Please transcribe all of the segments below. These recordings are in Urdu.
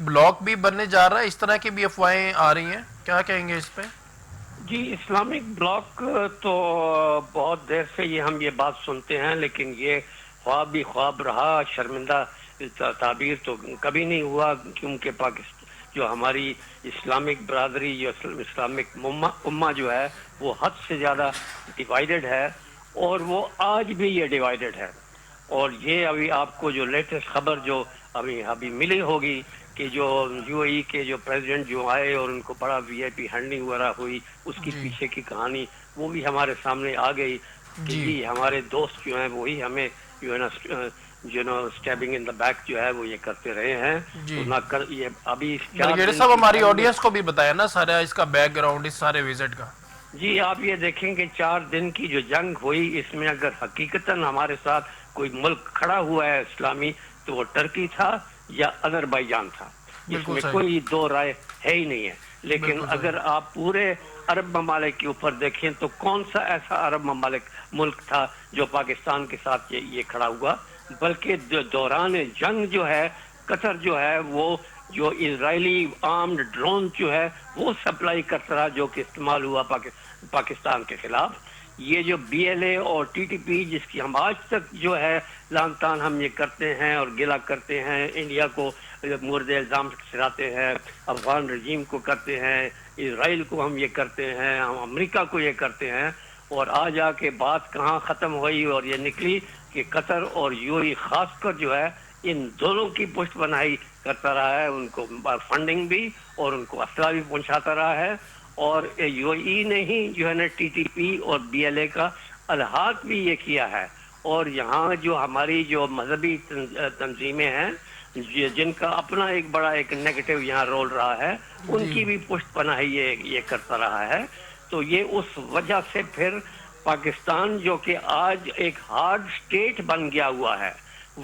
بلاک بھی بننے جا رہا ہے، اس طرح کی بھی افواہیں آ رہی ہیں، کیا کہیں گے اس پہ؟ جی اسلامک بلاک تو بہت دیر سے ہم یہ بات سنتے ہیں، لیکن یہ خواب بھی خواب رہا، شرمندہ تعبیر تو کبھی نہیں ہوا، کیونکہ پاکستان جو ہماری اسلامک برادری، جو اسلامک امہ جو ہے وہ حد سے زیادہ ڈیوائیڈڈ ہے، اور وہ آج بھی یہ ڈیوائیڈڈ ہے۔ اور یہ ابھی آپ کو جو لیٹسٹ خبر جو ابھی ملی ہوگی کہ جو یو اے ای کے جو پریزیڈنٹ جو آئے اور ان کو بڑا وی آئی پی ہینڈنگ وغیرہ ہوئی، اس کی جی پیچھے کی کہانی وہ بھی ہمارے سامنے آ گئی کہ جی جی ہمارے دوست جو ہیں وہی ہمیں جو ہے نا اسٹیبنگ ان دا بیک جو ہے وہ یہ کرتے رہے ہیں۔ تو جی نہ کر یہ ابھی 4 بریگیڈیئر دن صاحب، کی ہماری جنگ میں، آڈینس کو بھی بتایا نا سارا اس کا بیک گراؤنڈ اس سارے وزٹ کا۔ جی آپ یہ دیکھیں کہ 4 دن کی جو جنگ ہوئی، اس میں اگر حقیقتاً ہمارے ساتھ کوئی ملک کھڑا ہوا ہے اسلامی، تو وہ ٹرکی تھا یا آذربائیجان تھا، اس بالکل میں صحیح، کوئی دو رائے ہے ہی نہیں ہے۔ لیکن بالکل اگر صحیح، آپ پورے عرب ممالک کے اوپر دیکھیں تو کون سا ایسا عرب ملک تھا جو پاکستان کے ساتھ یہ کھڑا ہوا؟ بلکہ دوران جنگ جو ہے قطر جو ہے وہ جو اسرائیلی آرمڈ ڈرون جو ہے وہ سپلائی کرتا رہا، جو کہ استعمال ہوا پاکستان کے خلاف۔ یہ جو بی ایل اے اور ٹی ٹی پی، جس کی ہم آج تک جو ہے لان تان ہم یہ کرتے ہیں اور گلا کرتے ہیں، انڈیا کو مورد الزام سراتے ہیں، افغان رجیم کو کرتے ہیں، اسرائیل کو ہم یہ کرتے ہیں، ہم امریکہ کو یہ کرتے ہیں، اور آج آ کے بات کہاں ختم ہوئی اور یہ نکلی کہ قطر اور یو اے ای خاص کر جو ہے ان دونوں کی پشت بنائی کرتا رہا ہے، ان کو فنڈنگ بھی اور ان کو اسلحہ بھی پہنچاتا رہا ہے۔ اور یو اے ای نے ہی جو ہے نا ٹی ٹی پی اور بی ایل اے کا الحاق بھی یہ کیا ہے، اور یہاں جو ہماری جو مذہبی تنظیمیں ہیں جن کا اپنا ایک بڑا ایک نیگیٹو یہاں رول رہا ہے، ان جی کی بھی پشت پناہی یہ کرتا رہا ہے۔ تو یہ اس وجہ سے پھر پاکستان جو کہ آج ایک ہارڈ اسٹیٹ بن گیا ہوا ہے،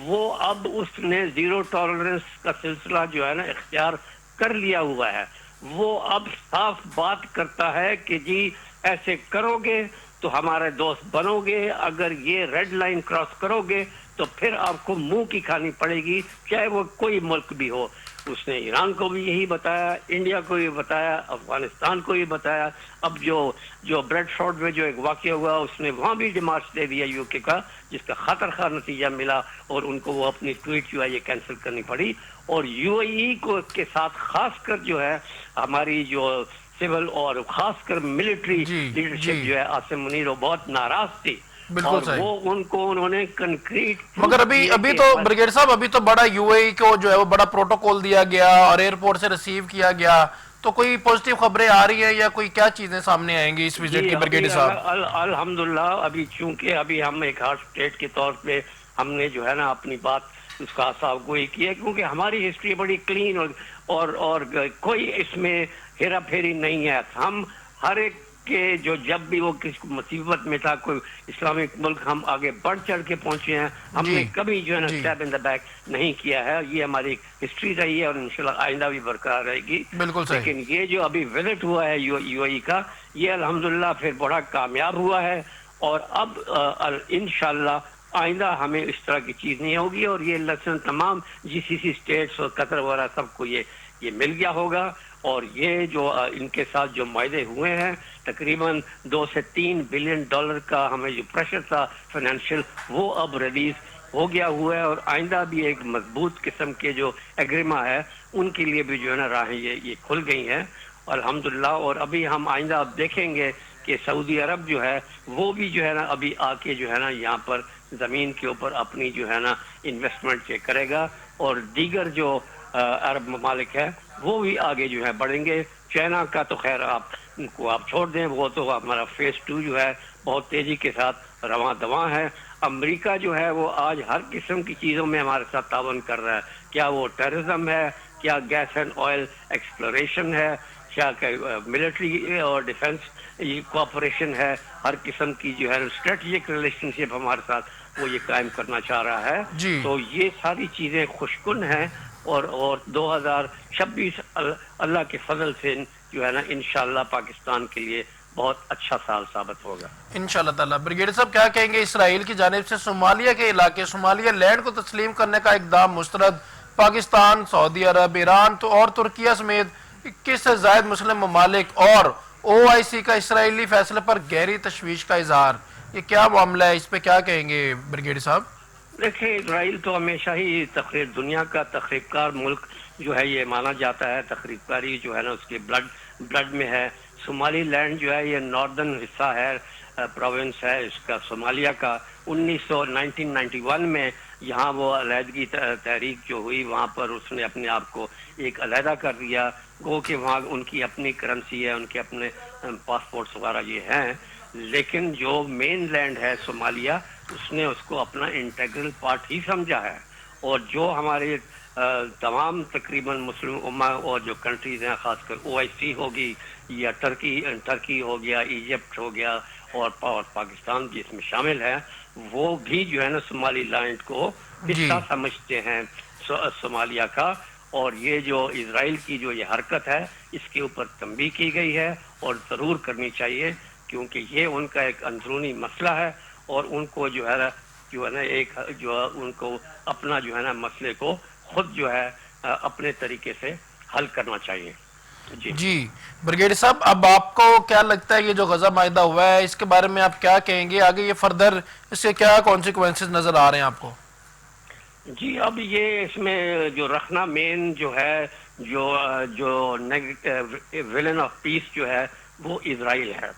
وہ اب اس نے زیرو ٹالرنس کا سلسلہ جو ہے نا اختیار کر لیا ہوا ہے۔ وہ اب صاف بات کرتا ہے کہ جی ایسے کرو گے تو ہمارے دوست بنو گے، اگر یہ ریڈ لائن کراس کرو گے تو پھر آپ کو منہ کی کھانی پڑے گی، چاہے وہ کوئی ملک بھی ہو۔ اس نے ایران کو بھی یہی بتایا، انڈیا کو بھی بتایا، افغانستان کو بھی بتایا۔ اب جو بریڈ فورڈ میں جو ایک واقعہ ہوا، اس نے وہاں بھی ڈیمارچ دے دیا یو کے کا، جس کا خطر خواہ نتیجہ ملا، اور ان کو وہ اپنی ٹویٹ جو ہے یہ کینسل کرنی پڑی۔ اور یو اے ای کو کے ساتھ خاص کر جو ہے ہماری جو سول اور خاص کر ملٹری جی لیڈرشپ جی جو ہے عاصم منیر، وہ بہت ناراض تھی، بالکل اور صحیح۔ انہوں نے کنکریٹ مگر پروف دیے ابھی کہ تو بریگیڈیئر صاحب ابھی تو بڑا یو اے ای کو جو ہے وہ بڑا پروٹوکول دیا گیا اور ایئرپورٹ سے ریسیو کیا گیا، تو کوئی پازیٹیو خبریں آ رہی ہیں یا کوئی کیا چیزیں سامنے آئیں گی اس وزٹ جی کی ابھی بریگیڈیئر صاحب؟ الحمدللہ ابھی چونکہ ابھی ہم ایک ہارڈ اسٹیٹ کے طور پہ ہم نے جو ہے نا اپنی بات اس کا صاف گوئی کی ہے، کیونکہ ہماری ہسٹری بڑی کلین اور کوئی اس میں ہیرا پھیری نہیں ہے۔ ہم ہر ایک کے جب بھی وہ کسی مصیبت میں تھا کوئی اسلامک ملک، ہم آگے بڑھ چڑھ کے پہنچے ہیں، ہم نے جی کبھی جو ہے نا جی اسٹیپ ان دا بیک نہیں کیا ہے۔ یہ ہماری ہسٹری رہی ہے اور انشاءاللہ آئندہ بھی برقرار رہے گی۔ بالکل صحیح، لیکن یہ جو ابھی وزٹ ہوا ہے یو اے ای کا، یہ الحمدللہ پھر بڑا کامیاب ہوا ہے، اور اب انشاءاللہ آئندہ ہمیں اس طرح کی چیز نہیں ہوگی، اور یہ لیسن تمام جی سی سی اسٹیٹس اور قطر وغیرہ سب کو یہ مل گیا ہوگا۔ اور یہ جو ان کے ساتھ جو معاہدے ہوئے ہیں، تقریباً 2 سے 3 بلین ڈالر کا ہمیں جو پریشر تھا فائنینشیل، وہ اب ریلیز ہو گیا ہوا ہے، اور آئندہ بھی ایک مضبوط قسم کے جو ایگریما ہے ان کے لیے بھی جو ہے نا راہیں یہ کھل گئی ہیں الحمدللہ۔ اور ابھی ہم آئندہ اب دیکھیں گے کہ سعودی عرب جو ہے وہ بھی جو ہے نا ابھی آ کے جو ہے نا یہاں پر زمین کے اوپر اپنی جو ہے نا انویسٹمنٹ کرے گا، اور دیگر جو عرب ممالک ہے وہ بھی آگے جو ہے بڑھیں گے۔ چائنا کا تو خیر آپ چھوڑ دیں، وہ تو ہمارا فیز 2 جو ہے بہت تیزی کے ساتھ رواں دواں ہے۔ امریکہ جو ہے وہ آج ہر قسم کی چیزوں میں ہمارے ساتھ تعاون کر رہا ہے، کیا وہ ٹیررزم ہے، کیا گیس اینڈ آئل ایکسپلوریشن ہے، کیا ملٹری اور ڈیفنس کوآپریشن ہے، ہر قسم کی جو ہے اسٹریٹجک ریلیشن شپ ہمارے ساتھ وہ یہ قائم کرنا چاہ رہا ہے۔ جی تو یہ ساری چیزیں خوشکن ہیں، اور 2026 اللہ کے فضل سے جو ہے نا انشاءاللہ پاکستان کے لیے بہت اچھا سال ثابت ہوگا انشاءاللہ تعالیٰ۔ بریگیڈیئر صاحب کیا کہیں گے اسرائیل کی جانب سے صومالیہ کے علاقے، صومالیہ لینڈ کو تسلیم کرنے کا اقدام مسترد پاکستان، سعودی عرب، ایران تو اور ترکیہ سمیت 21 سے زائد مسلم ممالک اور OIC کا اسرائیلی فیصلے پر گہری تشویش کا اظہار. یہ کیا معاملہ ہے، اس پہ کیا کہیں گے بریگیڈیئر صاحب؟ دیکھیں، اسرائیل تو ہمیشہ ہی دنیا کا تخریب کار ملک جو ہے یہ مانا جاتا ہے. تخریب کاری جو ہے نا اس کے بلڈ میں ہے. صومالی لینڈ جو ہے یہ ناردرن حصہ ہے، پروونس ہے اس کا صومالیہ کا. 1991 میں یہاں وہ علیحدگی تحریک جو ہوئی وہاں پر اس نے اپنے آپ کو ایک علیحدہ کر دیا. گو کہ وہاں ان کی اپنی کرنسی ہے، ان کے اپنے پاسپورٹس وغیرہ یہ ہیں، لیکن جو مین لینڈ ہے صومالیہ اس نے اس کو اپنا انٹیگرل پارٹ ہی سمجھا ہے. اور جو ہمارے تمام تقریباً مسلم امہ اور جو کنٹریز ہیں، خاص کر OIC ہوگی یا ٹرکی ہو گیا، ایجپٹ ہو گیا اور پاکستان جس میں شامل ہے، وہ بھی جو ہے نا صومالی لینڈ کو حصہ سمجھتے ہیں صومالیہ کا. اور یہ جو اسرائیل کی جو یہ حرکت ہے اس کے اوپر تنبیہ کی گئی ہے اور ضرور کرنی چاہیے، کیونکہ یہ ان کا ایک اندرونی مسئلہ ہے اور ان کو جو ہے نا ایک جو ان کو اپنا جو ہے نا مسئلے کو خود جو ہے اپنے طریقے سے حل کرنا چاہیے. جی بریگیڈیئر صاحب، اب آپ کو کیا لگتا ہے یہ جو غزہ معاہدہ ہوا ہے اس کے بارے میں آپ کیا کہیں گے؟ آگے یہ فردر اس کے کیا کانسیکوینسز نظر آ رہے ہیں آپ کو؟ جی، اب یہ اس میں جو رکھنا مین جو ہے جو ویلن آف پیس جو ہے وہ اسرائیل ہے.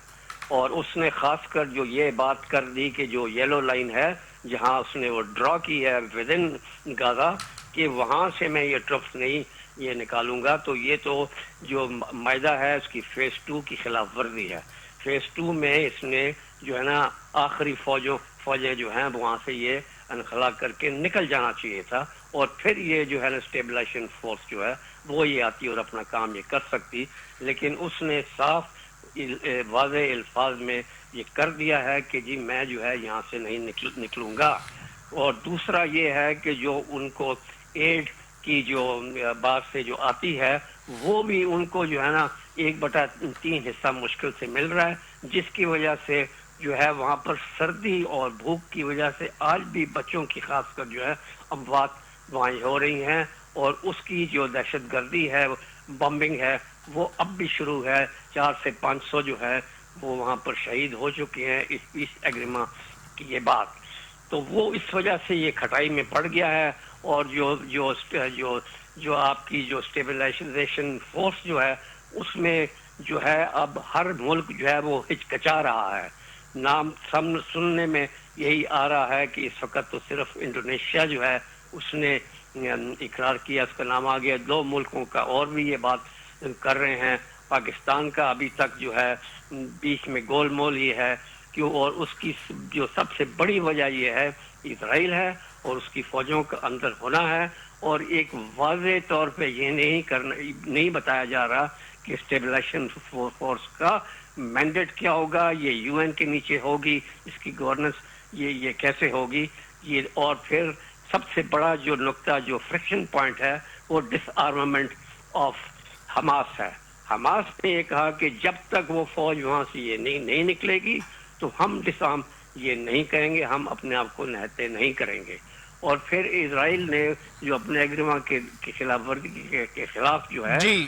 اور اس نے خاص کر جو یہ بات کر دی کہ جو یلو لائن ہے جہاں اس نے وہ ڈرا کی ہے ود ان غزہ کہ وہاں سے میں یہ ٹرپس نہیں یہ نکالوں گا، تو یہ تو جو معاہدہ ہے اس کی فیز 2 کی خلاف ورزی ہے. فیز 2 میں اس نے جو ہے نا آخری فوجیں جو ہیں وہاں سے یہ انخلا کر کے نکل جانا چاہیے تھا، اور پھر یہ جو ہے نا اسٹیبلائزیشن فورس جو ہے وہ یہ آتی اور اپنا کام یہ کر سکتی. لیکن اس نے صاف واضح الفاظ میں یہ کر دیا ہے کہ جی میں جو ہے یہاں سے نہیں نکلوں گا. اور دوسرا یہ ہے کہ جو ان کو ایڈ کی جو بات سے جو آتی ہے وہ بھی ان کو جو ہے نا 1/3 حصہ مشکل سے مل رہا ہے، جس کی وجہ سے جو ہے وہاں پر سردی اور بھوک کی وجہ سے آج بھی بچوں کی خاص کر جو ہے اموات وہاں ہو رہی ہیں. اور اس کی جو دہشت گردی ہے، بمبنگ ہے، وہ اب بھی شروع ہے. 400 سے 500 جو ہے وہ وہاں پر شہید ہو چکے ہیں اس پیس ایگریمنٹ کی یہ بات. تو وہ اس وجہ سے یہ کھٹائی میں پڑ گیا ہے. اور جو آپ کی جو اسٹیبلائزیشن فورس جو ہے اس میں جو ہے اب ہر ملک جو ہے وہ ہچکچا رہا ہے. نام سننے میں یہی آ رہا ہے کہ اس وقت تو صرف انڈونیشیا جو ہے اس نے اقرار کیا، اس کا نام آ گیا. 2 ملکوں کا اور بھی یہ بات کر رہے ہیں. پاکستان کا ابھی تک جو ہے بیچ میں گول مول یہ ہے کیوں، اور اس کی جو سب سے بڑی وجہ یہ ہے اسرائیل ہے اور اس کی فوجوں کا اندر ہونا ہے. اور ایک واضح طور پہ یہ نہیں بتایا جا رہا کہ اسٹیبلائزیشن فورس کا مینڈیٹ کیا ہوگا، یہ UN کے نیچے ہوگی، اس کی گورننس یہ کیسے ہوگی یہ. اور پھر سب سے بڑا جو نقطہ جو فرکشن پوائنٹ ہے وہ ڈس آرمامنٹ آف حماس ہے. حماس نے یہ کہا کہ جب تک وہ فوج وہاں سے یہ نہیں نکلے گی تو ہم ڈس آرم یہ نہیں کریں گے، ہم اپنے آپ کو نہتے نہیں کریں گے. اور پھر اسرائیل نے جو اپنے ایگریمنٹ کے خلاف ورزی کے خلاف جو ہے جی